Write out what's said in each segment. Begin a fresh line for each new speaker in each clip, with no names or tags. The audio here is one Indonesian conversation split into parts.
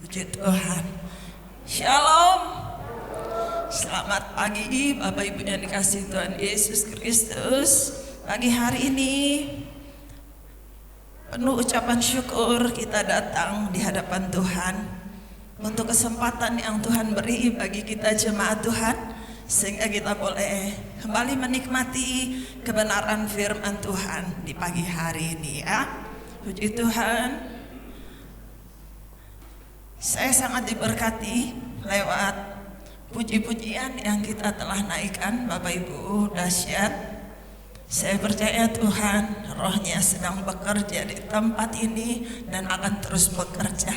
Puji Tuhan. Shalom. Selamat pagi Bapak Ibu yang dikasihi Tuhan Yesus Kristus. Pagi hari ini penuh ucapan syukur kita datang di hadapan Tuhan untuk kesempatan yang Tuhan beri bagi kita jemaat Tuhan, sehingga kita boleh kembali menikmati kebenaran firman Tuhan di pagi hari ini ya. Puji Tuhan. Saya sangat diberkati lewat puji-pujian yang kita telah naikkan Bapak Ibu, dahsyat. Saya percaya Tuhan rohnya sedang bekerja di tempat ini dan akan terus bekerja.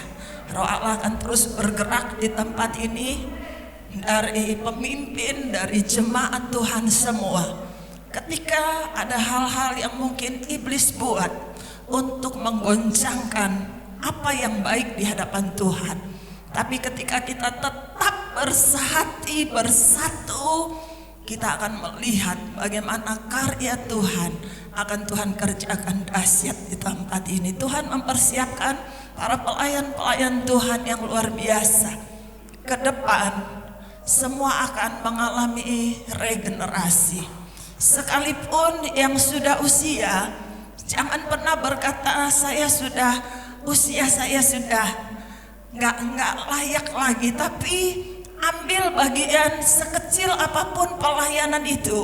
Roh Allah akan terus bergerak di tempat ini, dari pemimpin, dari jemaat Tuhan semua. Ketika ada hal-hal yang mungkin iblis buat untuk menggoncangkan apa yang baik di hadapan Tuhan, tapi ketika kita tetap bersehati, bersatu, kita akan melihat bagaimana karya Tuhan akan Tuhan kerjakan dahsyat di tempat ini. Tuhan mempersiapkan para pelayan-pelayan Tuhan yang luar biasa. Ke depan semua akan mengalami regenerasi. Sekalipun yang sudah usia, jangan pernah berkata usia saya sudah nggak layak lagi, tapi ambil bagian sekecil apapun pelayanan itu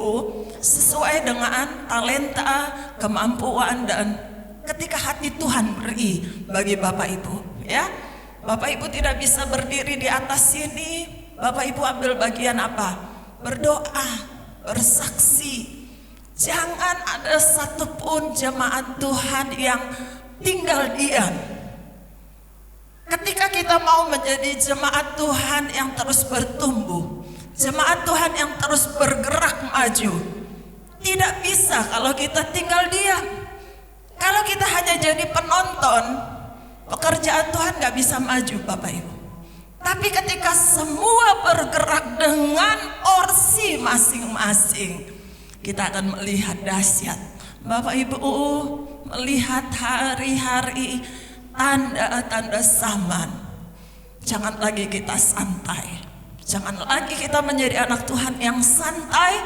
sesuai dengan talenta, kemampuan, dan ketika hati Tuhan beri bagi Bapak Ibu ya. Bapak Ibu tidak bisa berdiri di atas sini, Bapak Ibu ambil bagian apa? Berdoa, bersaksi. Jangan ada satupun jemaat Tuhan yang tinggal diam. Ketika kita mau menjadi jemaat Tuhan yang terus bertumbuh, jemaat Tuhan yang terus bergerak maju, tidak bisa kalau kita tinggal diam. Kalau kita hanya jadi penonton, pekerjaan Tuhan gak bisa maju Bapak Ibu. Tapi ketika semua bergerak dengan porsi masing-masing, kita akan melihat dahsyat. Bapak Ibu melihat hari-hari tanda-tanda zaman. Jangan lagi kita santai, jangan lagi kita menjadi anak Tuhan yang santai,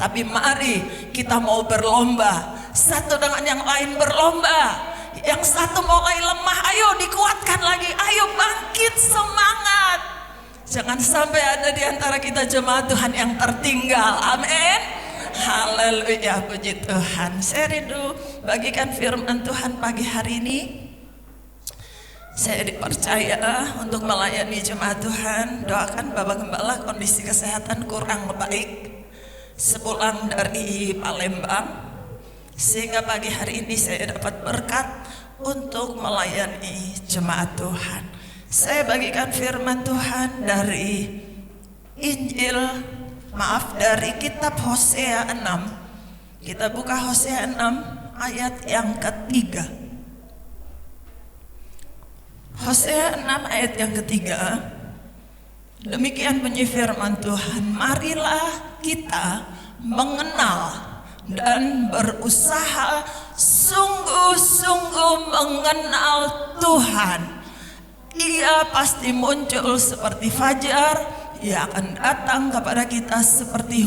tapi mari kita mau berlomba, satu dengan yang lain berlomba. Yang satu mulai lemah, ayo dikuatkan lagi, ayo bangkit semangat. Jangan sampai ada di antara kita jemaat Tuhan yang tertinggal. Amin. Haleluya, puji Tuhan. Saya rindu bagikan firman Tuhan pagi hari ini. Saya dipercaya untuk melayani jemaat Tuhan. Doakan Bapak Gembala kondisi kesehatan kurang baik sepulang dari Palembang, sehingga pagi hari ini saya dapat berkat untuk melayani jemaat Tuhan. Saya bagikan firman Tuhan dari dari kitab Hosea 6. Kita buka Hosea 6 ayat yang ketiga. Hosea 6 ayat yang ketiga. Demikian bunyi firman Tuhan, marilah kita mengenal dan berusaha sungguh-sungguh mengenal Tuhan. Ia pasti muncul seperti fajar, ia akan datang kepada kita seperti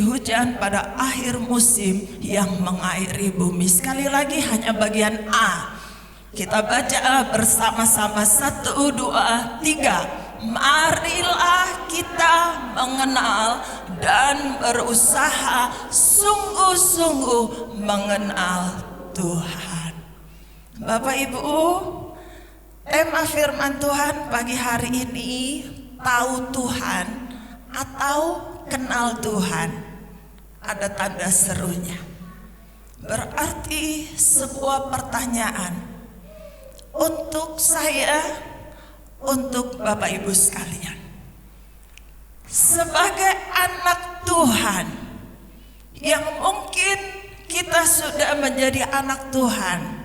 hujan pada akhir musim yang mengairi bumi. Sekali lagi hanya bagian A. Kita baca bersama-sama, 1, 2, 3. Marilah kita mengenal dan berusaha sungguh-sungguh mengenal Tuhan. Bapak Ibu, tema firman Tuhan pagi hari ini, tahu Tuhan atau kenal Tuhan. Ada tanda serunya. Berarti sebuah pertanyaan untuk saya, untuk Bapak Ibu sekalian. Sebagai anak Tuhan yang mungkin kita sudah menjadi anak Tuhan,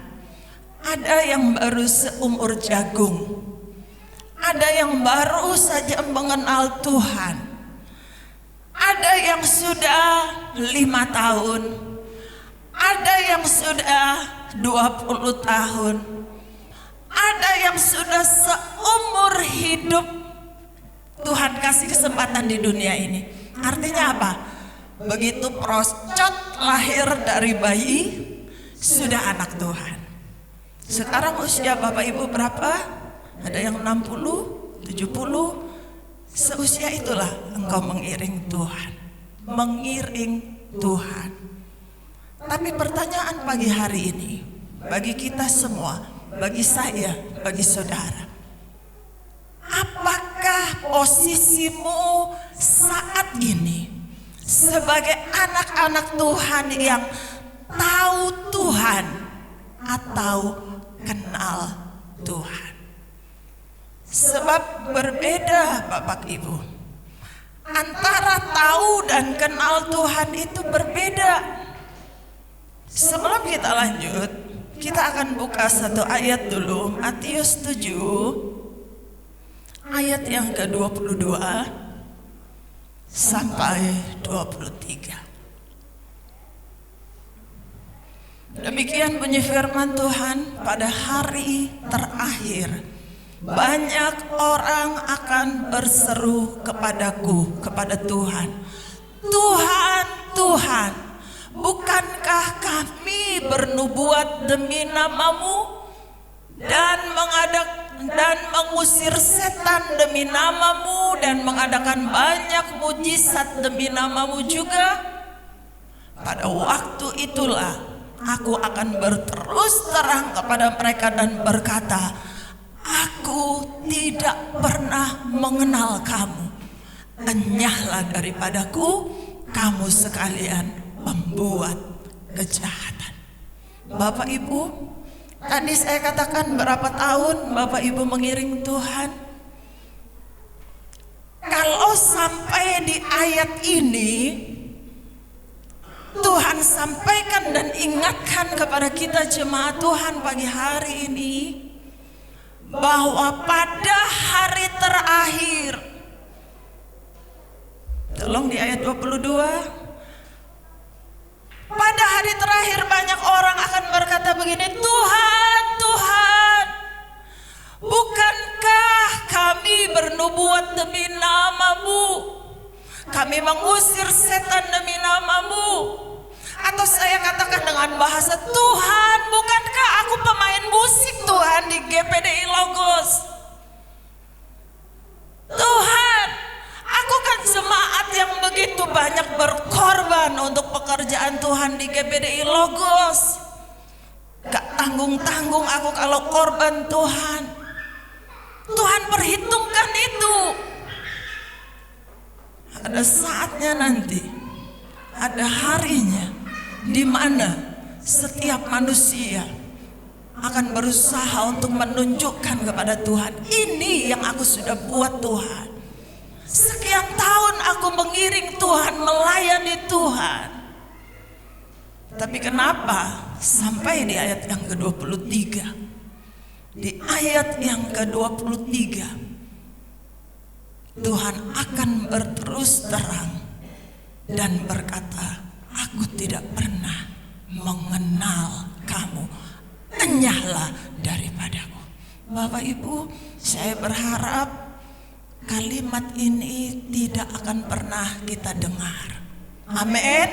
ada yang baru seumur jagung, ada yang baru saja mengenal Tuhan, ada yang sudah 5 tahun, ada yang sudah 20 tahun, Ada yang sudah seumur hidup Tuhan kasih kesempatan di dunia ini. Artinya apa? Begitu procot lahir dari bayi, sudah anak Tuhan. Sekarang usia Bapak Ibu berapa? Ada yang 60, 70. Seusia itulah engkau mengiring Tuhan. Mengiring Tuhan. Tapi pertanyaan pagi hari ini, bagi kita semua, bagi saya, bagi saudara, apakah posisimu saat ini sebagai anak-anak Tuhan yang tahu Tuhan atau kenal Tuhan? Sebab berbeda Bapak Ibu, antara tahu dan kenal Tuhan itu berbeda. Sebelum kita lanjut, kita akan buka satu ayat dulu, Matius 7 ayat yang ke-22 sampai 23. Demikian bunyi firman Tuhan, pada hari terakhir banyak orang akan berseru kepadaku, kepada Tuhan, Tuhan, Tuhan, bukankah kami bernubuat demi namamu dan mengusir setan demi namamu dan mengadakan banyak mujizat demi namamu juga? Pada waktu itulah aku akan berterus terang kepada mereka dan berkata, aku tidak pernah mengenal kamu. Enyahlah daripadaku, kamu sekalian membuat kejahatan. Bapak Ibu, tadi saya katakan berapa tahun Bapak Ibu mengiring Tuhan. Kalau sampai di ayat ini Tuhan sampaikan dan ingatkan kepada kita jemaat Tuhan pagi hari ini, bahwa pada hari terakhir, tolong di ayat 22, pada hari terakhir banyak orang akan berkata begini, Tuhan, Tuhan, bukankah kami bernubuat demi namamu, kami mengusir setan demi namamu? Atau saya katakan dengan bahasa, Tuhan, bukankah aku pemain musik Tuhan di GPDI Logos? Tuhan, aku kan jemaat yang begitu banyak berkorban untuk pekerjaan Tuhan di GPDI Logos. Gak tanggung-tanggung aku kalau korban Tuhan. Tuhan perhitungkan itu. Ada saatnya nanti, ada harinya, di mana setiap manusia akan berusaha untuk menunjukkan kepada Tuhan, ini yang aku sudah buat Tuhan. Sekian tahun aku mengiring Tuhan, melayani Tuhan. Tapi kenapa sampai di ayat yang ke-23, di ayat yang ke-23 Tuhan akan berterus terang dan berkata, aku tidak pernah mengenal kamu, enyahlah daripadaku. Bapak Ibu, saya berharap kalimat ini tidak akan pernah kita dengar. Amin.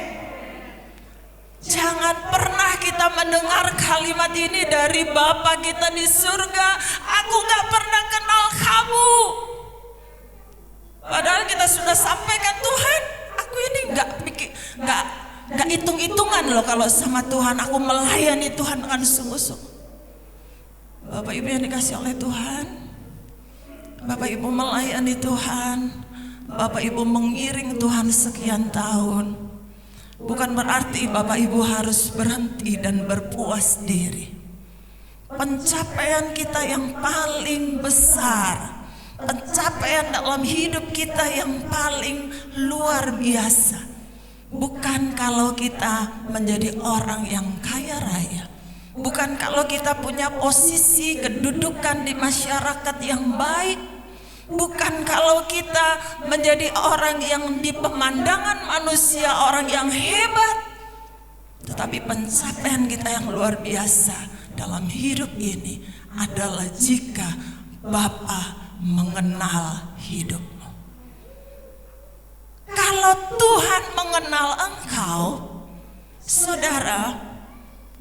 Jangan pernah kita mendengar kalimat ini dari Bapa kita di surga, aku gak pernah kenal kamu. Padahal kita sudah sampaikan, Tuhan, aku ini gak hitung-hitungan loh kalau sama Tuhan, aku melayani Tuhan dengan sungguh-sungguh. Bapak Ibu yang dikasih oleh Tuhan, Bapak Ibu melayani Tuhan, Bapak Ibu mengiring Tuhan sekian tahun, bukan berarti Bapak Ibu harus berhenti dan berpuas diri. Pencapaian kita yang paling besar, pencapaian dalam hidup kita yang paling luar biasa, bukan kalau kita menjadi orang yang kaya raya, bukan kalau kita punya posisi kedudukan di masyarakat yang baik, bukan kalau kita menjadi orang yang di pemandangan manusia orang yang hebat. Tetapi pencapaian kita yang luar biasa dalam hidup ini adalah jika Bapa mengenal hidupmu. Kalau Tuhan mengenal engkau, saudara,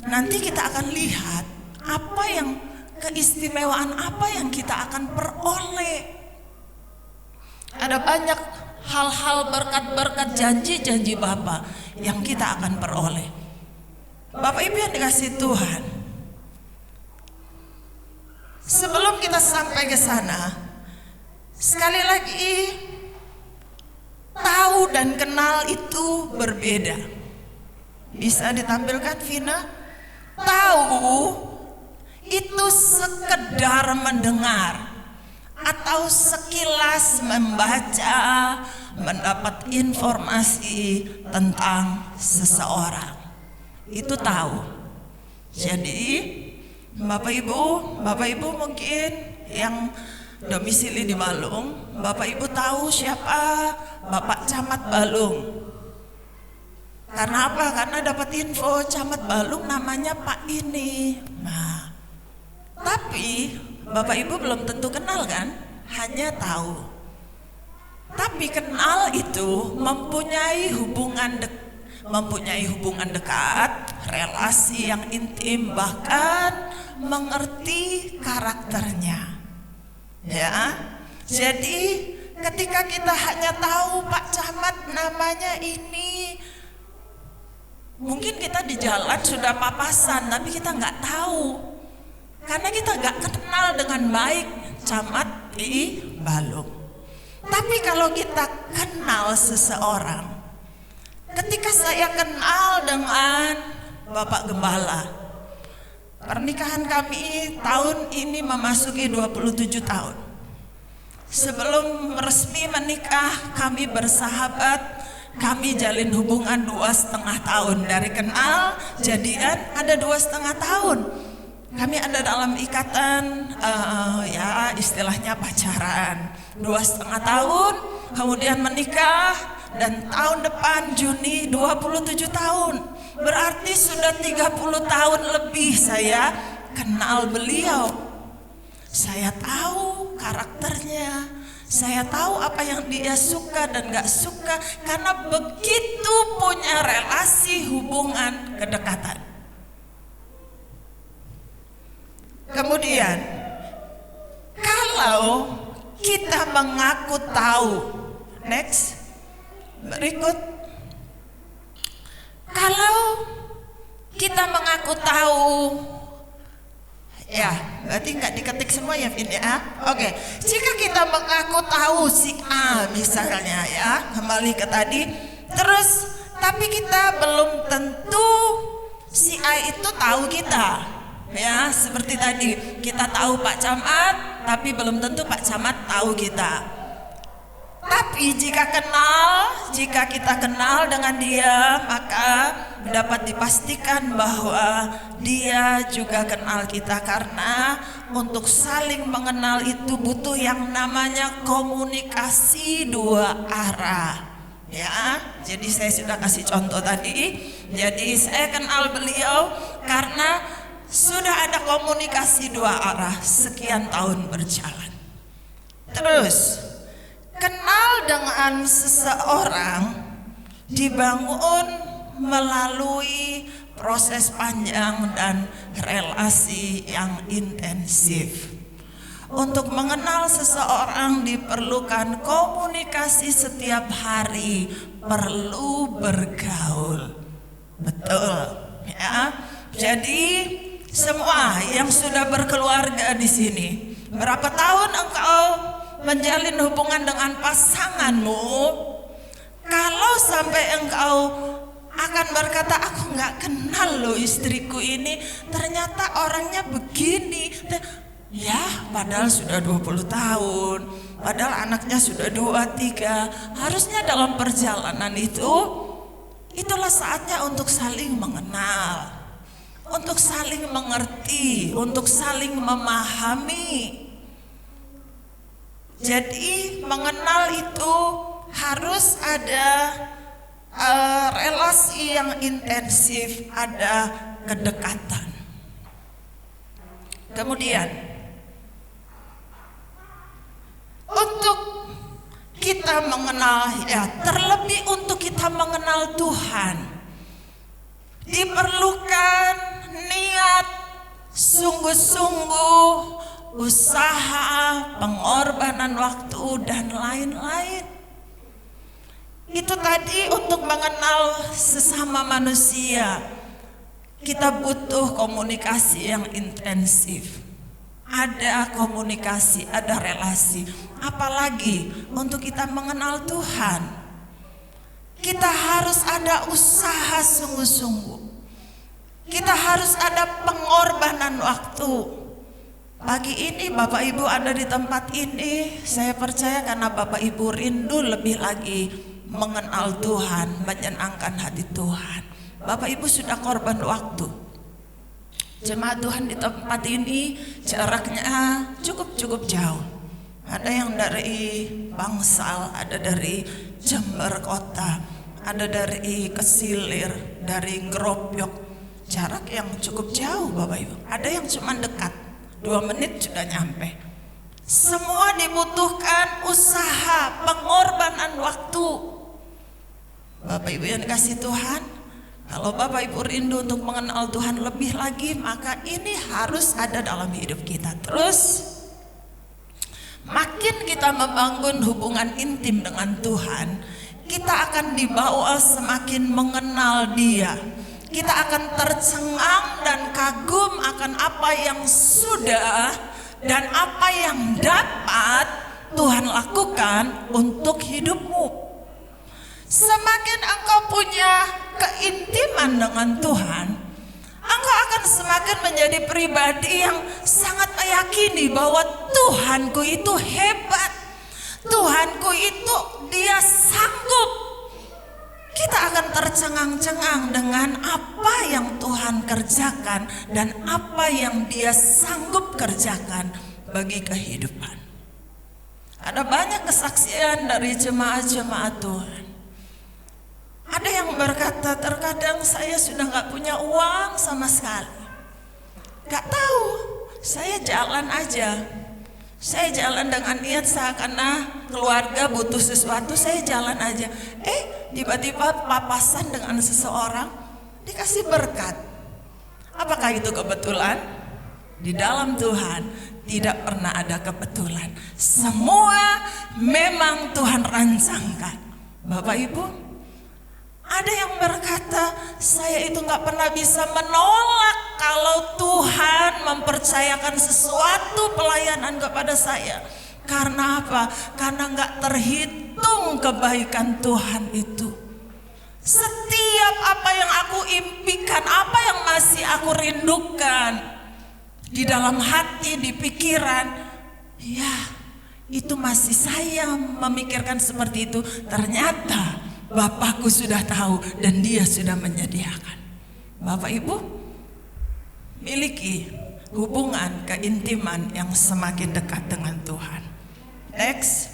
nanti kita akan lihat apa yang keistimewaan apa yang kita akan peroleh. Ada banyak hal-hal berkat-berkat janji-janji Bapa yang kita akan peroleh. Bapak Ibu yang dikasihi Tuhan, sebelum kita sampai ke sana, sekali lagi, tahu dan kenal itu berbeda. Bisa ditampilkan, Vina? Tahu itu sekedar mendengar atau sekilas membaca, mendapat informasi tentang seseorang. Itu tahu. Jadi Bapak Ibu mungkin yang domisili di Balung, Bapak Ibu tahu siapa Bapak Camat Balung. Karena apa? Karena dapat info Camat Balung namanya Pak ini. Nah, tapi Bapak Ibu belum tentu kenal kan? Hanya tahu. Tapi kenal itu mempunyai hubungan dekat, relasi yang intim, bahkan mengerti karakternya. Ya. Jadi ketika kita hanya tahu Pak Camat namanya ini, mungkin kita di jalan sudah papasan, tapi kita nggak tahu. Karena kita gak kenal dengan baik Camat di Balung. Tapi kalau kita kenal seseorang, ketika saya kenal dengan Bapak Gembala, pernikahan kami tahun ini memasuki 27 tahun. Sebelum resmi menikah, kami bersahabat, kami jalin hubungan 2,5 tahun. Dari kenal, jadian ada 2,5 tahun. Kami ada dalam ikatan, ya istilahnya pacaran 2,5 tahun, kemudian menikah, dan tahun depan Juni 27 tahun. Berarti sudah 30 tahun lebih saya kenal beliau. Saya tahu karakternya, saya tahu apa yang dia suka dan gak suka, karena begitu punya relasi hubungan kedekatan. Kemudian, kalau kita mengaku tahu, next, berikut, kalau kita mengaku tahu, ya, berarti nggak diketik semua ya, Vin ya? Oke, jika kita mengaku tahu si A misalnya ya, kembali ke tadi, terus, tapi kita belum tentu si A itu tahu kita. Ya, seperti tadi kita tahu Pak Camat, tapi belum tentu Pak Camat tahu kita. Tapi jika kita kenal dengan dia, maka dapat dipastikan bahwa dia juga kenal kita, karena untuk saling mengenal itu butuh yang namanya komunikasi 2 arah. Ya, jadi saya sudah kasih contoh tadi. Jadi saya kenal beliau karena sudah ada komunikasi 2 arah sekian tahun berjalan. Terus, kenal dengan seseorang dibangun melalui proses panjang dan relasi yang intensif. Untuk mengenal seseorang diperlukan komunikasi setiap hari, perlu bergaul. Betul, ya. Jadi semua yang sudah berkeluarga di sini, berapa tahun engkau menjalin hubungan dengan pasanganmu? Kalau sampai engkau akan berkata, aku nggak kenal loh istriku ini, ternyata orangnya begini. Ya, padahal sudah 20 tahun, padahal anaknya sudah 2-3. Harusnya dalam perjalanan itu, itulah saatnya untuk saling mengenal, untuk saling mengerti, untuk saling memahami. Jadi mengenal itu harus ada relasi yang intensif, ada kedekatan. Kemudian untuk kita mengenal, terlebih untuk kita mengenal Tuhan, diperlukan niat, sungguh-sungguh, usaha, pengorbanan waktu, dan lain-lain. Itu tadi untuk mengenal sesama manusia, kita butuh komunikasi yang intensif. Ada komunikasi, ada relasi. Apalagi untuk kita mengenal Tuhan, kita harus ada usaha sungguh-sungguh. Kita harus ada pengorbanan waktu. Pagi ini Bapak Ibu ada di tempat ini, saya percaya karena Bapak Ibu rindu lebih lagi mengenal Tuhan, menyenangkan hati Tuhan. Bapak Ibu sudah korban waktu. Jemaat Tuhan di tempat ini jaraknya cukup jauh. Ada yang dari Bangsal, ada dari Jember Kota, ada dari Kesilir, dari Ngropyok. Jarak yang cukup jauh Bapak Ibu. Ada yang cuma dekat, 2 menit sudah nyampe. Semua dibutuhkan usaha, pengorbanan waktu. Bapak Ibu yang dikasih Tuhan, kalau Bapak Ibu rindu untuk mengenal Tuhan lebih lagi, maka ini harus ada dalam hidup kita. Terus makin kita membangun hubungan intim dengan Tuhan, kita akan dibawa semakin mengenal Dia. Kita akan tercengang dan kagum akan apa yang sudah dan apa yang dapat Tuhan lakukan untuk hidupmu. Semakin engkau punya keintiman dengan Tuhan, engkau akan semakin menjadi pribadi yang sangat meyakini bahwa Tuhanku itu hebat, Tuhanku itu Dia sanggup. Kita akan tercengang-cengang dengan apa yang Tuhan kerjakan dan apa yang Dia sanggup kerjakan bagi kehidupan. Ada banyak kesaksian dari jemaat-jemaat Tuhan. Ada yang berkata, terkadang saya sudah gak punya uang sama sekali, gak tahu, saya jalan aja. Saya jalan dengan niat karena keluarga butuh sesuatu, saya jalan aja. Tiba-tiba papasan dengan seseorang, dikasih berkat. Apakah itu kebetulan? Di dalam Tuhan tidak pernah ada kebetulan. Semua memang Tuhan rancangkan. Bapak Ibu, ada yang berkata, saya itu gak pernah bisa menolak kalau Tuhan mempercayakan sesuatu pelayanan kepada saya. Karena apa? Karena gak terhitung kebaikan Tuhan itu. Setiap apa yang aku impikan, apa yang masih aku rindukan di dalam hati, di pikiran, ya itu masih saya memikirkan seperti itu. Ternyata Bapakku sudah tahu dan Dia sudah menyediakan. Bapak Ibu, miliki hubungan keintiman yang semakin dekat dengan Tuhan. Next,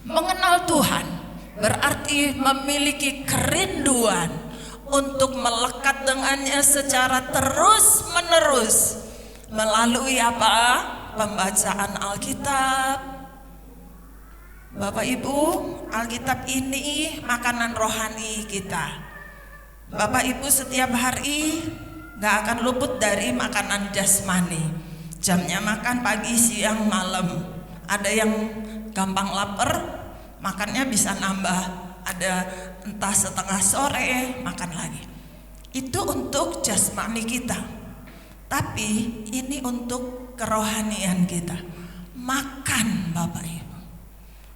mengenal Tuhan berarti memiliki kerinduan untuk melekat dengannya secara terus-menerus melalui apa? Pembacaan Alkitab. Bapak Ibu, Alkitab ini makanan rohani kita. Bapak Ibu setiap hari gak akan luput dari makanan jasmani. Jamnya makan pagi, siang, malam. Ada yang gampang lapar, makannya bisa nambah. Ada entah setengah sore, makan lagi. Itu untuk jasmani kita. Tapi ini untuk kerohanian kita. Makan Bapak Ibu.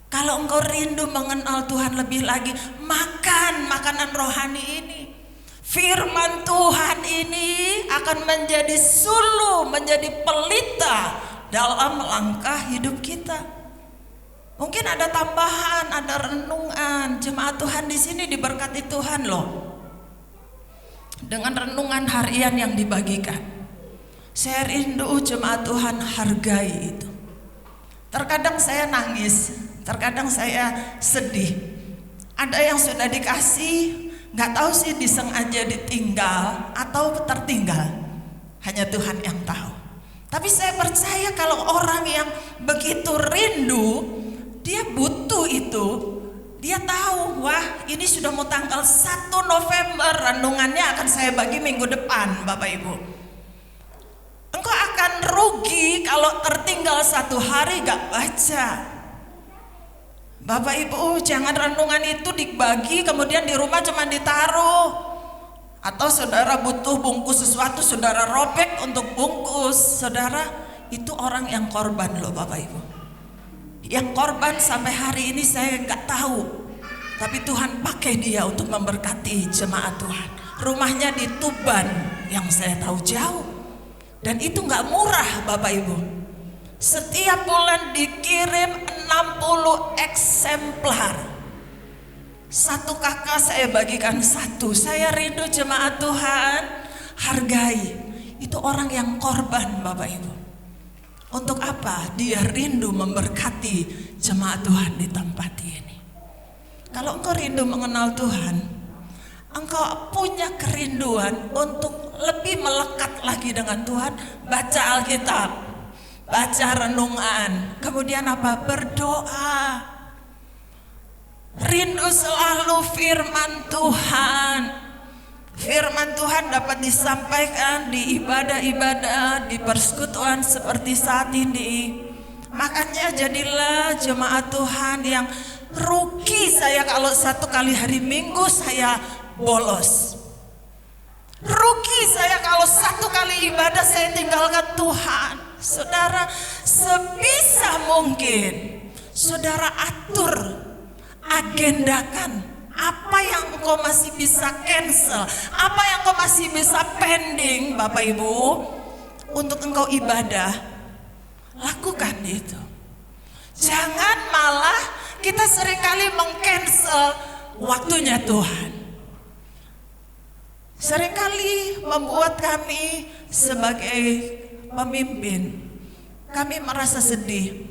Kalau engkau rindu mengenal Tuhan lebih lagi, makan makanan rohani ini. Firman Tuhan ini akan menjadi suluh, menjadi pelita dalam langkah hidup kita. Mungkin ada tambahan, ada renungan. Jemaat Tuhan di sini diberkati Tuhan loh, dengan renungan harian yang dibagikan. Saya rindu jemaat Tuhan hargai itu. Terkadang saya nangis, terkadang saya sedih. Ada yang sudah dikasih, gak tahu sih disengaja ditinggal atau tertinggal. Hanya Tuhan yang tahu. Tapi saya percaya kalau orang yang begitu rindu, dia butuh itu. Dia tahu, wah ini sudah mau tanggal 1 November, renungannya akan saya bagi minggu depan, Bapak Ibu. Engkau akan rugi kalau tertinggal 1 hari gak baca. Bapak Ibu, jangan renungan itu dibagi kemudian di rumah cuma ditaruh. Atau saudara butuh bungkus sesuatu, saudara robek untuk bungkus. Saudara, itu orang yang korban loh Bapak Ibu. Yang korban sampai hari ini saya nggak tahu. Tapi Tuhan pakai dia untuk memberkati jemaat Tuhan. Rumahnya di Tuban, yang saya tahu jauh. Dan itu nggak murah Bapak Ibu. Setiap bulan dikirim 60 eksemplar. 1 kakak saya bagikan 1. Saya rindu jemaat Tuhan, hargai. Itu orang yang korban Bapak Ibu. Untuk apa? Dia rindu memberkati jemaat Tuhan di tempat ini. Kalau engkau rindu mengenal Tuhan, engkau punya kerinduan untuk lebih melekat lagi dengan Tuhan. Baca Alkitab, baca renungan, kemudian apa? Berdoa. Rindu selalu firman Tuhan. Firman Tuhan dapat disampaikan di ibadah-ibadah, di persekutuan seperti saat ini. Makanya jadilah jemaat Tuhan yang rugi saya kalau 1 kali hari Minggu saya bolos. Rugi saya kalau 1 kali ibadah saya tinggalkan Tuhan. Saudara, sebisa mungkin saudara atur, agendakan apa yang engkau masih bisa cancel, apa yang engkau masih bisa pending Bapak Ibu untuk engkau ibadah. Lakukan itu. Jangan malah kita seringkali meng-cancel waktunya Tuhan. Seringkali membuat kami sebagai pemimpin, kami merasa sedih.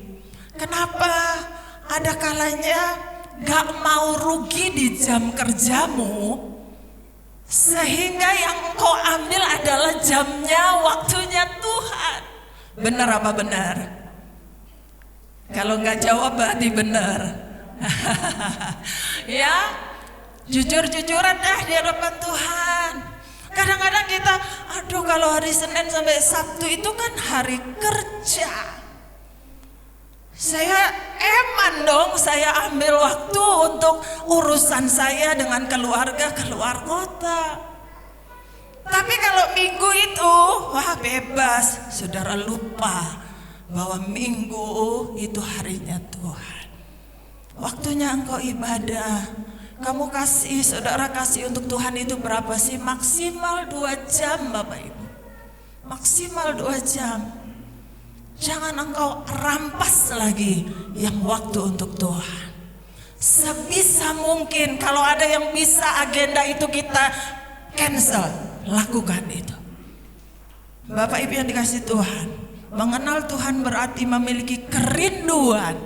Kenapa ada kalanya gak mau rugi di jam kerjamu, sehingga yang kau ambil adalah jamnya, waktunya Tuhan. Benar apa benar? Kalau nggak jawab berarti benar. Ya, jujur-jujuran dah di hadapan Tuhan. Kadang-kadang kita, aduh kalau hari Senin sampai Sabtu itu kan hari kerja. Saya eman dong, saya ambil waktu untuk urusan saya dengan keluarga keluar kota. Tapi kalau minggu itu, wah bebas. Saudara lupa bahwa minggu itu harinya Tuhan. Waktunya engkau ibadah. Kamu kasih, saudara kasih untuk Tuhan itu berapa sih? Maksimal 2 jam Bapak Ibu. Maksimal 2 jam. Jangan engkau rampas lagi yang waktu untuk Tuhan. Sebisa mungkin kalau ada yang bisa agenda itu kita cancel, lakukan itu. Bapak Ibu yang dikasih Tuhan, mengenal Tuhan berarti memiliki kerinduan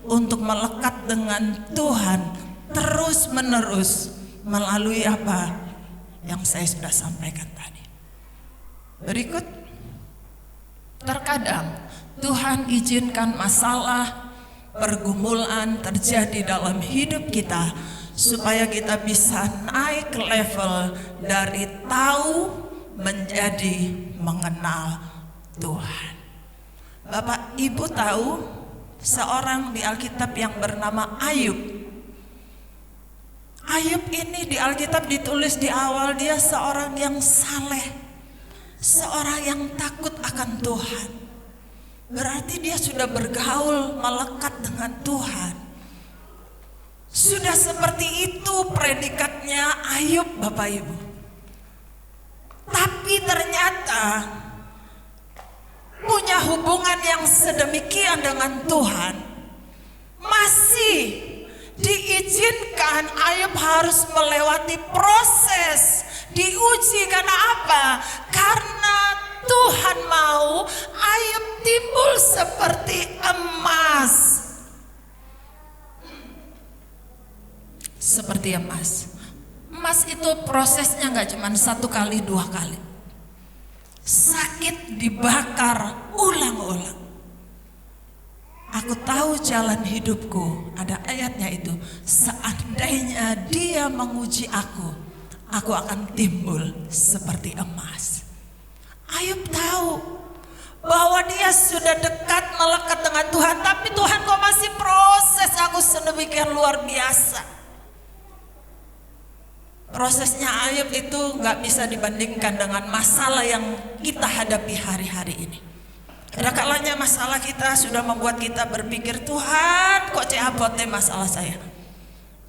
untuk melekat dengan Tuhan terus menerus melalui apa yang saya sudah sampaikan tadi. Berikut, terkadang Tuhan izinkan masalah, pergumulan terjadi dalam hidup kita supaya kita bisa naik level dari tahu menjadi mengenal Tuhan. Bapak Ibu tahu seorang di Alkitab yang bernama Ayub. Ayub ini di Alkitab ditulis di awal dia seorang yang saleh, seorang yang takut akan Tuhan. Berarti dia sudah bergaul, melekat dengan Tuhan. Sudah seperti itu predikatnya Ayub Bapak Ibu. Tapi ternyata punya hubungan yang sedemikian dengan Tuhan, masih diizinkan Ayub harus melewati proses, diuji. Karena apa? Karena Tuhan mau Ayub timbul seperti emas. Seperti emas. Emas itu prosesnya gak cuma 1 kali 2 kali. sakit dibakar ulang-ulang. Aku tahu jalan hidupku, ada ayatnya itu. Seandainya dia menguji aku akan timbul seperti emas. Ayub tahu bahwa dia sudah dekat melekat dengan Tuhan, tapi Tuhan kok masih proses aku sedemikian luar biasa. Prosesnya Ayub itu gak bisa dibandingkan dengan masalah yang kita hadapi hari-hari ini. Ada kalanya masalah kita sudah membuat kita berpikir, Tuhan kok abote masalah saya.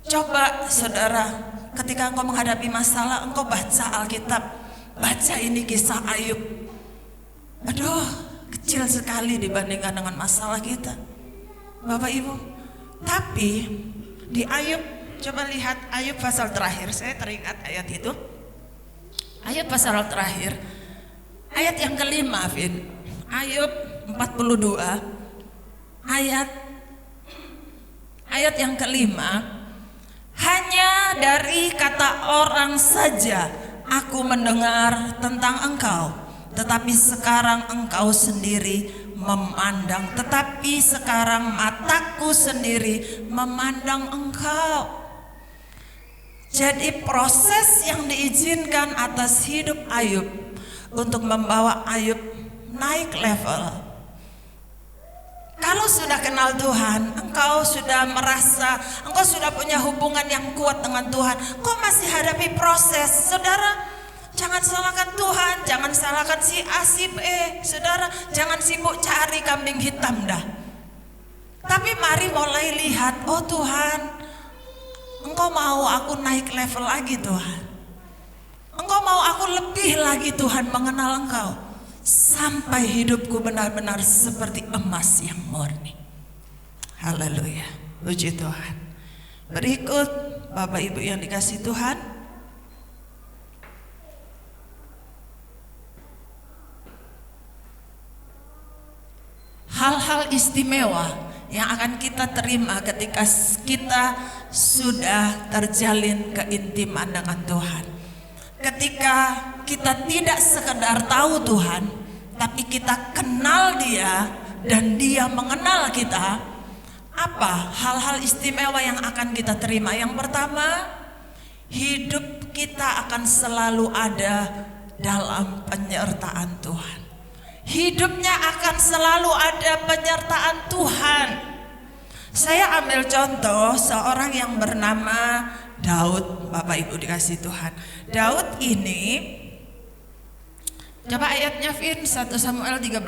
Coba saudara, ketika engkau menghadapi masalah, engkau baca Alkitab, baca ini kisah Ayub. Aduh, kecil sekali dibandingkan dengan masalah kita, Bapak Ibu. Tapi di Ayub, coba lihat Ayub pasal terakhir, saya teringat ayat itu. Ayub pasal terakhir, ayat yang kelima, Vin. Ayub 42, ayat yang kelima. Hanya dari kata orang saja aku mendengar tentang engkau, tetapi sekarang engkau sendiri memandang, tetapi sekarang mataku sendiri memandang engkau. Jadi proses yang diizinkan atas hidup Ayub untuk membawa Ayub naik level. Kalau sudah kenal Tuhan, engkau sudah merasa engkau sudah punya hubungan yang kuat dengan Tuhan, kok masih hadapi proses? Saudara, jangan salahkan Tuhan, jangan salahkan si A, si B. Saudara, jangan sibuk cari kambing hitam dah. Tapi mari mulai lihat, oh Tuhan, engkau mau aku naik level lagi Tuhan. Engkau mau aku lebih lagi Tuhan mengenal engkau. Sampai hidupku benar-benar seperti emas yang murni. Haleluya, puji Tuhan. Berikut Bapak Ibu yang dikasih Tuhan, hal-hal istimewa yang akan kita terima ketika kita sudah terjalin keintiman dengan Tuhan. Ketika kita tidak sekedar tahu Tuhan, tapi kita kenal Dia dan Dia mengenal kita. Apa hal-hal istimewa yang akan kita terima? Yang pertama, hidup kita akan selalu ada dalam penyertaan Tuhan. Hidupnya akan selalu ada penyertaan Tuhan. Saya ambil contoh seorang yang bernama Daud, Bapak Ibu dikasih Tuhan. Daud ini, coba ayatnya Vin, 1 Samuel 13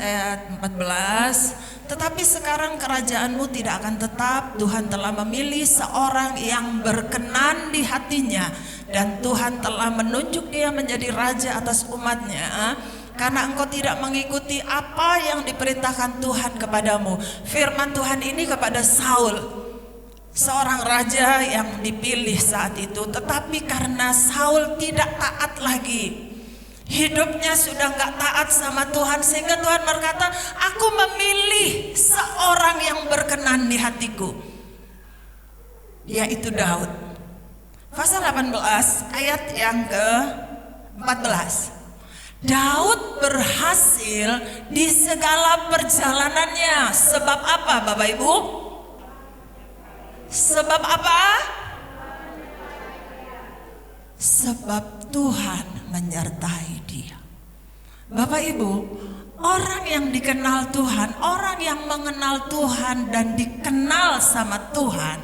ayat 14. Tetapi sekarang kerajaanmu tidak akan tetap, Tuhan telah memilih seorang yang berkenan di hatinya, dan Tuhan telah menunjuk dia menjadi raja atas umatnya, karena engkau tidak mengikuti apa yang diperintahkan Tuhan kepadamu. Firman Tuhan ini kepada Saul, seorang raja yang dipilih saat itu. Tetapi karena Saul tidak taat lagi, hidupnya sudah gak taat sama Tuhan, sehingga Tuhan berkata, aku memilih seorang yang berkenan di hatiku, yaitu Daud. Pasal 18 ayat yang ke-14. Daud berhasil di segala perjalanannya. Sebab apa Bapak Ibu? Sebab apa? Sebab Tuhan menyertai dia. Bapak Ibu, orang yang dikenal Tuhan, orang yang mengenal Tuhan dan dikenal sama Tuhan,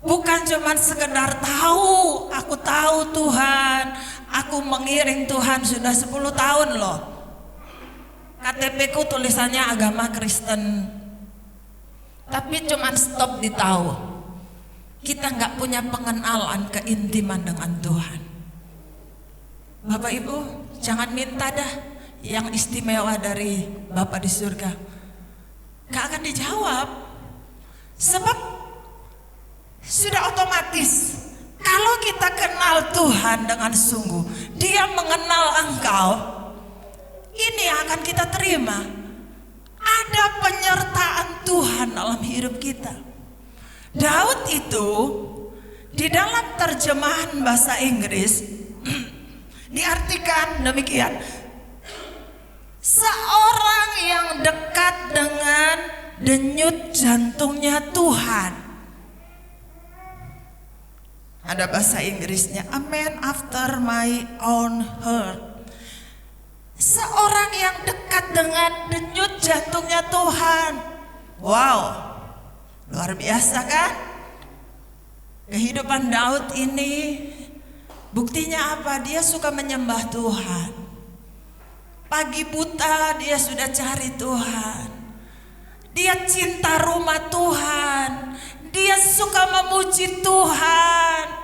bukan cuma sekedar tahu, aku tahu Tuhan, aku mengiring Tuhan sudah 10 tahun loh. KTP ku tulisannya agama Kristen, tapi cuma stop di tahu. Kita nggak punya pengenalan keintiman dengan Tuhan. Bapak Ibu, jangan minta dah yang istimewa dari Bapa di surga. Gak akan dijawab. Sebab sudah otomatis, kalau kita kenal Tuhan dengan sungguh, Dia mengenal engkau, ini yang akan kita terima. Ada penyertaan Tuhan dalam hidup kita. Daud itu di dalam terjemahan bahasa Inggris diartikan demikian, Seorang yang dekat dengan denyut jantungnya Tuhan. Ada bahasa Inggrisnya, a man after my own heart. Seorang yang dekat dengan denyut jantungnya Tuhan. Wow, luar biasa kan? Kehidupan Daud ini buktinya apa? Dia suka menyembah Tuhan. Pagi buta dia sudah cari Tuhan. Dia cinta rumah Tuhan. Dia suka memuji Tuhan.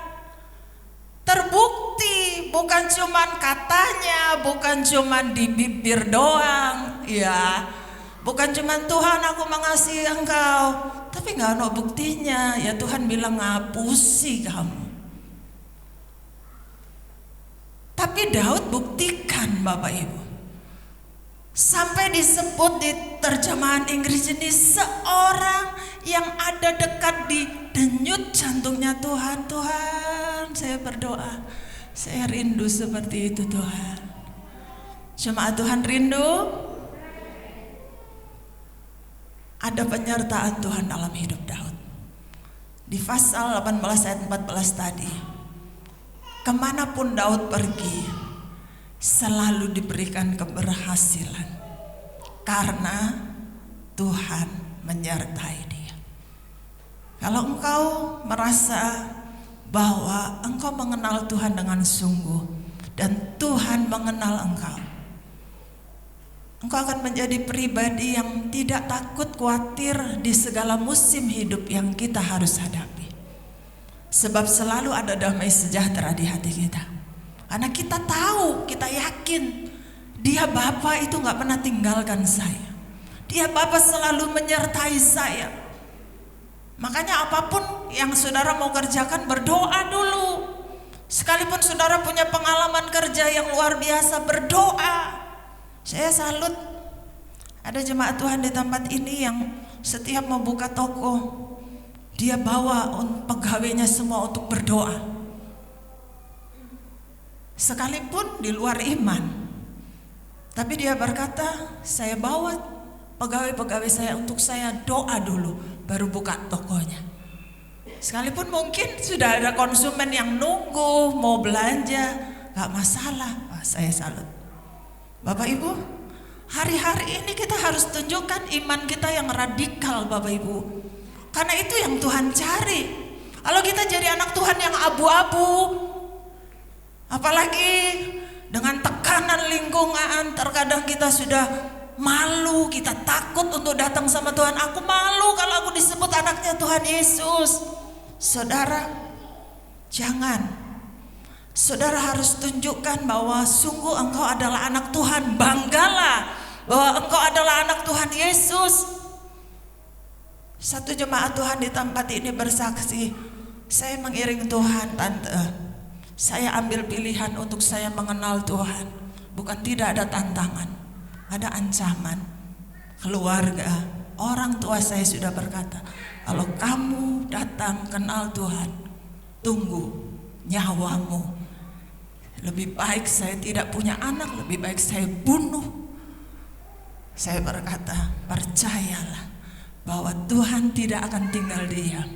Terbukti bukan cuman katanya, bukan cuman di bibir doang, ya. Bukan cuman Tuhan aku mengasihi engkau, tapi nggak ada buktinya. Ya Tuhan bilang ngapusi kamu. Tapi Daud buktikan Bapak Ibu. Sampai disebut di terjemahan Inggris ini seorang yang ada dekat di denyut jantungnya Tuhan. Tuhan, saya berdoa, saya rindu seperti itu Tuhan. Jemaat Tuhan rindu ada penyertaan Tuhan dalam hidup Daud. Di pasal 18 ayat 14 tadi, kemanapun Daud pergi selalu diberikan keberhasilan karena Tuhan menyertai dia. Kalau engkau merasa bahwa engkau mengenal Tuhan dengan sungguh dan Tuhan mengenal engkau, engkau akan menjadi pribadi yang tidak takut khawatir di segala musim hidup yang kita harus hadapi. Sebab selalu ada damai sejahtera di hati kita. Karena kita tahu, kita yakin Dia Bapa itu gak pernah tinggalkan saya. Dia Bapa selalu menyertai saya. Makanya apapun yang saudara mau kerjakan, berdoa dulu. Sekalipun saudara punya pengalaman kerja yang luar biasa, berdoa. Saya salut ada jemaat Tuhan di tempat ini yang setiap mau buka toko, dia bawa pegawainya semua untuk berdoa. Sekalipun di luar iman, tapi dia berkata, saya bawa pegawai-pegawai saya untuk saya doa dulu, baru buka tokonya. Sekalipun mungkin sudah ada konsumen yang nunggu mau belanja, gak masalah. Saya salut. Bapak Ibu, hari-hari ini kita harus tunjukkan iman kita yang radikal Bapak Ibu. Karena itu yang Tuhan cari. Kalau kita jadi anak Tuhan yang abu-abu, apalagi dengan tekanan lingkungan, terkadang kita sudah malu, kita takut untuk datang sama Tuhan. Aku malu kalau aku disebut anaknya Tuhan Yesus. Saudara, jangan. Saudara harus tunjukkan bahwa sungguh engkau adalah anak Tuhan. Banggalah bahwa engkau adalah anak Tuhan Yesus. Satu jemaat Tuhan di tempat ini bersaksi, saya mengiring Tuhan tante. Saya ambil pilihan untuk saya mengenal Tuhan. Bukan tidak ada tantangan, ada ancaman. Keluarga, orang tua saya sudah berkata, kalau kamu datang kenal Tuhan, tunggu nyawamu. Lebih baik saya tidak punya anak, lebih baik saya bunuh. Saya berkata, percayalah bahwa Tuhan tidak akan tinggal diam.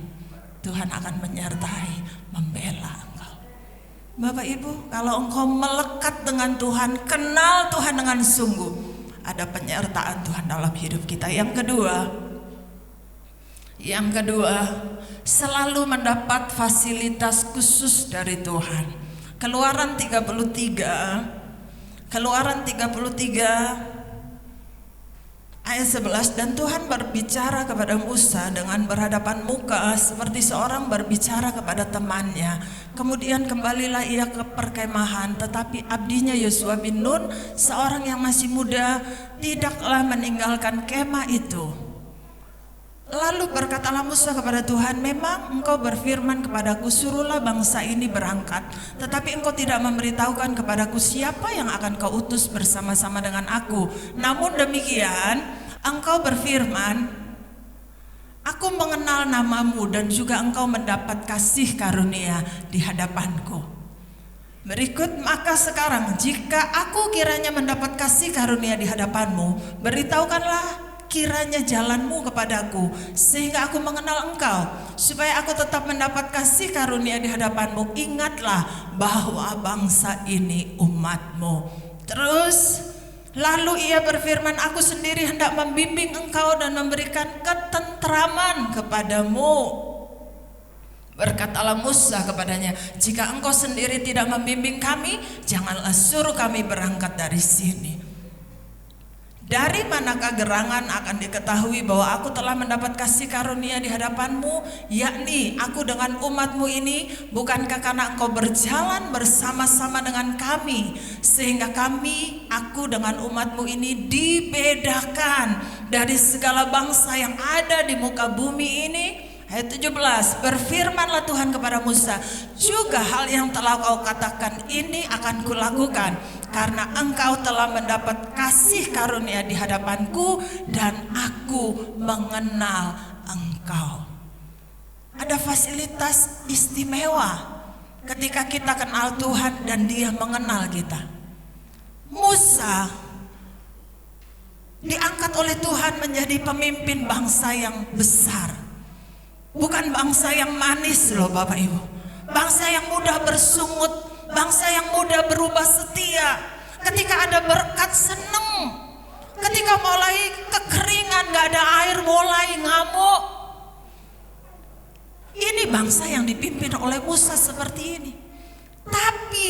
Tuhan akan menyertai, membela engkau. Bapak Ibu, kalau engkau melekat dengan Tuhan, kenal Tuhan dengan sungguh, ada penyertaan Tuhan dalam hidup kita. Yang kedua, selalu mendapat fasilitas khusus dari Tuhan. Keluaran 33 ayat 11, dan Tuhan berbicara kepada Musa dengan berhadapan muka seperti seorang berbicara kepada temannya. Kemudian kembalilah ia ke perkemahan, tetapi abdinya Yosua bin Nun, seorang yang masih muda, tidaklah meninggalkan kemah itu. Lalu berkatalah Musa kepada Tuhan, memang engkau berfirman kepadaku, suruhlah bangsa ini berangkat, tetapi engkau tidak memberitahukan kepadaku siapa yang akan kau utus bersama-sama dengan aku. Namun demikian engkau berfirman, aku mengenal namamu dan juga engkau mendapat kasih karunia di hadapanku. Berikut, maka sekarang jika aku kiranya mendapat kasih karunia di hadapanmu, beritahukanlah kiranya jalanmu kepadaku, sehingga aku mengenal engkau, supaya aku tetap mendapat kasih karunia di hadapanmu. Ingatlah bahwa bangsa ini umatmu. Terus, lalu ia berfirman, aku sendiri hendak membimbing engkau dan memberikan ketentraman kepadamu. Berkatalah Musa kepadanya, jika engkau sendiri tidak membimbing kami, janganlah suruh kami berangkat dari sini. Dari manakah gerangan akan diketahui bahwa aku telah mendapat kasih karunia di hadapanmu, yakni aku dengan umatmu ini? Bukankah karena engkau berjalan bersama-sama dengan kami, sehingga aku dengan umatmu ini dibedakan dari segala bangsa yang ada di muka bumi ini? Ayat 17, berfirmanlah Tuhan kepada Musa, juga hal yang telah kau katakan ini akan kulakukan, karena engkau telah mendapat kasih karunia di hadapanku dan aku mengenal engkau. Ada fasilitas istimewa ketika kita kenal Tuhan dan Dia mengenal kita. Musa diangkat oleh Tuhan menjadi pemimpin bangsa yang besar. Bukan bangsa yang manis loh Bapak Ibu, bangsa yang mudah bersungut, bangsa yang mudah berubah setia. Ketika ada berkat seneng, ketika mulai kekeringan gak ada air mulai ngamuk. Ini bangsa yang dipimpin oleh Musa seperti ini. Tapi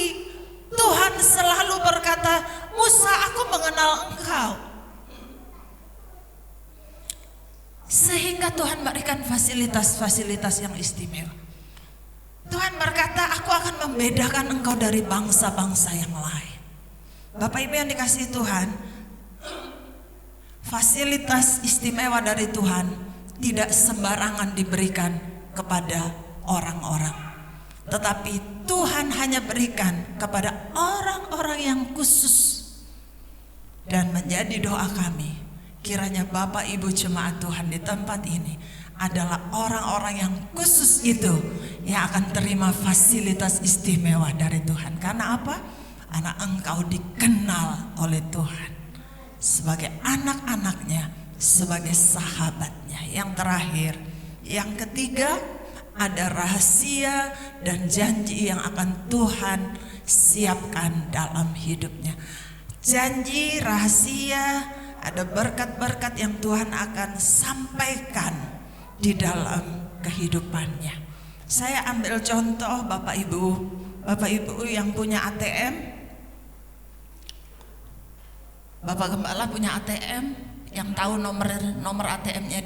Tuhan selalu berkata, Musa, aku mengenal engkau. Sehingga Tuhan berikan fasilitas-fasilitas yang istimewa. Tuhan berkata, aku akan membedakan engkau dari bangsa-bangsa yang lain. Bapak Ibu yang dikasihi Tuhan, fasilitas istimewa dari Tuhan tidak sembarangan diberikan kepada orang-orang, tetapi Tuhan hanya berikan kepada orang-orang yang khusus. Dan menjadi doa kami, kiranya Bapak Ibu jemaat Tuhan di tempat ini adalah orang-orang yang khusus itu yang akan terima fasilitas istimewa dari Tuhan. Karena apa? Karena engkau dikenal oleh Tuhan sebagai anak-anaknya, sebagai sahabatnya. Yang terakhir, yang ketiga, ada rahasia dan janji yang akan Tuhan siapkan dalam hidupnya. Janji, rahasia, ada berkat-berkat yang Tuhan akan sampaikan di dalam kehidupannya. Saya ambil contoh Bapak Ibu yang punya ATM. Bapak Gembala punya ATM, yang tahu nomor ATM-nya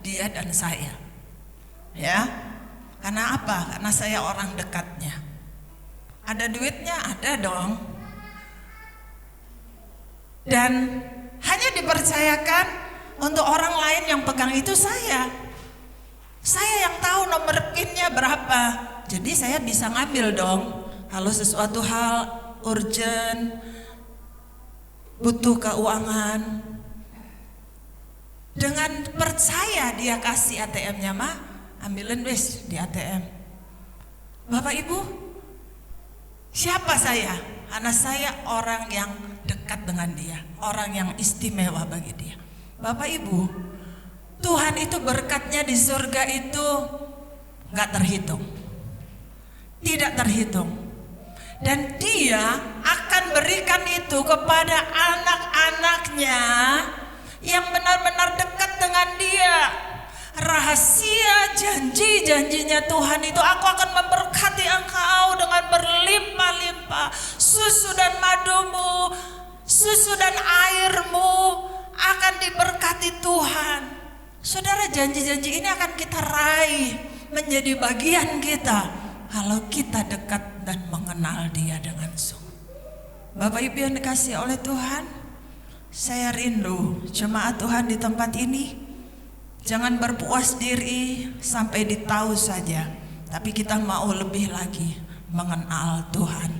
dia dan saya. Ya. Karena apa? Karena saya orang dekatnya. Ada duitnya, ada dong. Dan hanya dipercayakan untuk orang lain yang pegang itu saya. Saya yang tahu nomor PIN-nya berapa. Jadi saya bisa ngambil dong. Kalau sesuatu hal urgent, butuh keuangan, dengan percaya dia kasih ATM-nya, mah ambilin wis di ATM. Bapak Ibu, siapa saya? Karena saya orang yang dekat dengan dia, orang yang istimewa bagi dia. Bapak Ibu, Tuhan itu berkatnya di surga itu gak terhitung, tidak terhitung. Dan dia akan berikan itu kepada anak-anaknya yang benar-benar dekat dengan dia. Rahasia janji-janjinya Tuhan itu, aku akan memberkati engkau dengan berlimpah-limpah. Susu dan madumu, susu dan airmu akan diberkati Tuhan. Saudara, janji-janji ini akan kita raih menjadi bagian kita kalau kita dekat dan mengenal Dia dengan sungguh. Bapak Ibu yang dikasihi oleh Tuhan, saya rindu jemaat Tuhan di tempat ini jangan berpuas diri sampai ditahu saja, tapi kita mau lebih lagi mengenal Tuhan,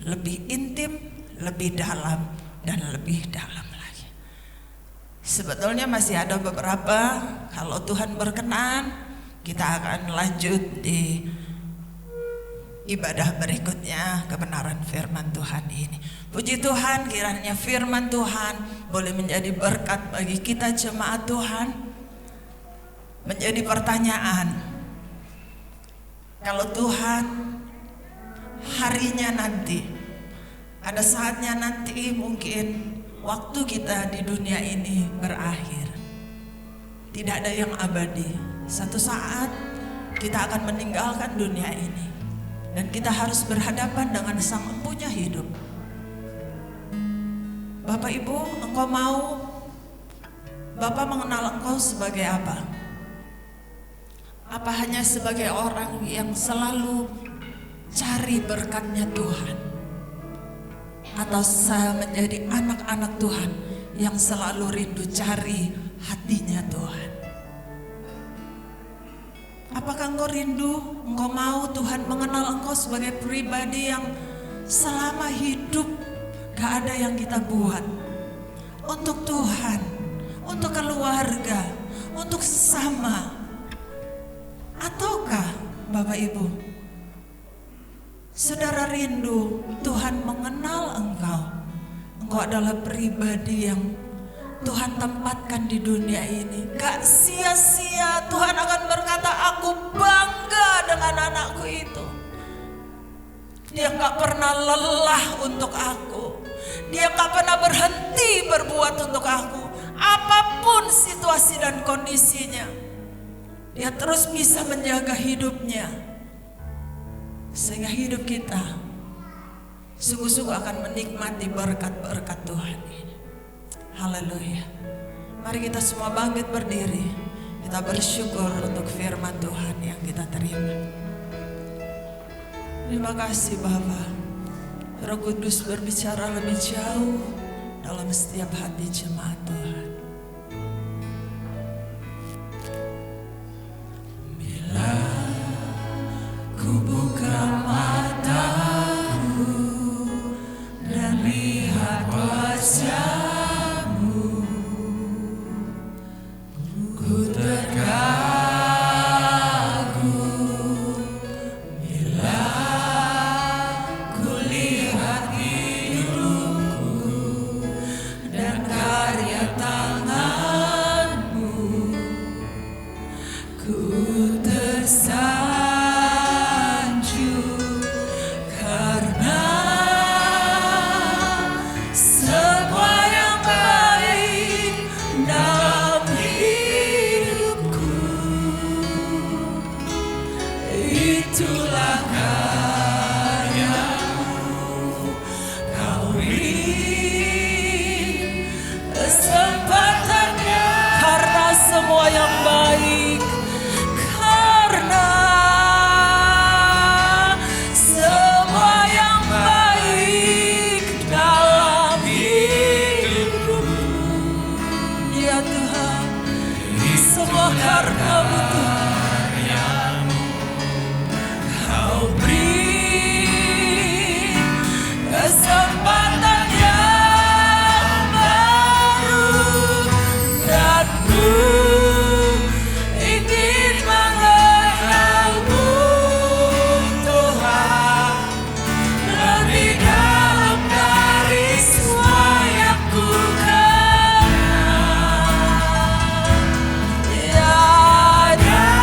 lebih intim, lebih dalam, dan lebih dalam lagi. Sebetulnya masih ada beberapa, kalau Tuhan berkenan kita akan lanjut di ibadah berikutnya kebenaran firman Tuhan ini. Puji Tuhan, kiranya firman Tuhan boleh menjadi berkat bagi kita jemaat Tuhan. Menjadi pertanyaan, kalau Tuhan harinya nanti, ada saatnya nanti mungkin waktu kita di dunia ini berakhir. Tidak ada yang abadi. Satu saat kita akan meninggalkan dunia ini, dan kita harus berhadapan dengan Sang Empunya hidup. Bapak Ibu, engkau mau Bapak mengenal engkau sebagai apa? Apa hanya sebagai orang yang selalu cari berkatnya Tuhan? Atau saya menjadi anak-anak Tuhan yang selalu rindu cari hatinya Tuhan? Apakah engkau rindu, engkau mau Tuhan mengenal engkau sebagai pribadi yang selama hidup gak ada yang kita buat untuk Tuhan, untuk keluarga, untuk sesama? Ataukah Bapak Ibu, saudara rindu Tuhan mengenal engkau? Engkau adalah pribadi yang Tuhan tempatkan di dunia ini. Gak sia-sia Tuhan akan berkata, aku bangga dengan anakku itu. Dia gak pernah lelah untuk aku. Dia gak pernah berhenti berbuat untuk aku. Apapun situasi dan kondisinya, dia terus bisa menjaga hidupnya. Sehingga hidup kita sungguh-sungguh akan menikmati berkat-berkat Tuhan ini. Haleluya. Mari kita semua bangkit berdiri. Kita bersyukur untuk firman Tuhan yang kita terima. Terima kasih Bapa. Roh Kudus berbicara lebih jauh dalam setiap hati jemaat Tuhan. Bila ku buka mataku dan lihat wajah-Mu, ku terkagum. Bila ku lihat hidupku dan karya tangan-Mu, ku tersanjung karena semua yang baik dalam hidupku, itulah karya-Mu. Kau beri kesempatannya karena semua yang baik, karena semua yang baik dalam hidupku. Ya Tuhan, semua karena-Mu Tuhan. Kau beri kesempatan yang baru, dan ku ingin mengenal-Mu Tuhan lebih dalam dari semua yang ku kenal. Ya ada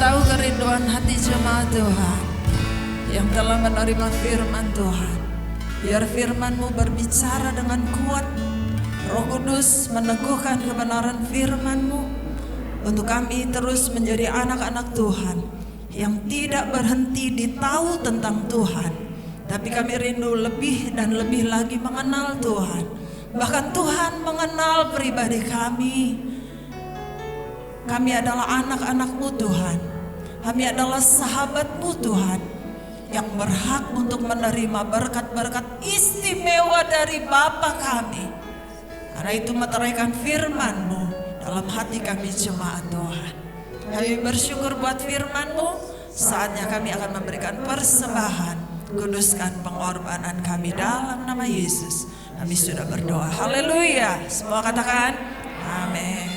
tahu kerinduan hati jemaat Tuhan yang telah menerima firman Tuhan. Biar firman-Mu berbicara dengan kuat. Roh Kudus meneguhkan kebenaran firman-Mu untuk kami terus menjadi anak-anak Tuhan yang tidak berhenti di tahu tentang Tuhan, tapi kami rindu lebih dan lebih lagi mengenal Tuhan. Bahkan Tuhan mengenal pribadi kami. Kami adalah anak-anak-Mu Tuhan. Kami adalah sahabat-Mu Tuhan, yang berhak untuk menerima berkat-berkat istimewa dari Bapa kami. Karena itu meteraikan firman-Mu dalam hati kami jemaat Tuhan. Kami bersyukur buat firman-Mu. Saatnya kami akan memberikan persembahan. Kuduskan pengorbanan kami dalam nama Yesus. Kami sudah berdoa. Haleluya. Semua katakan amin.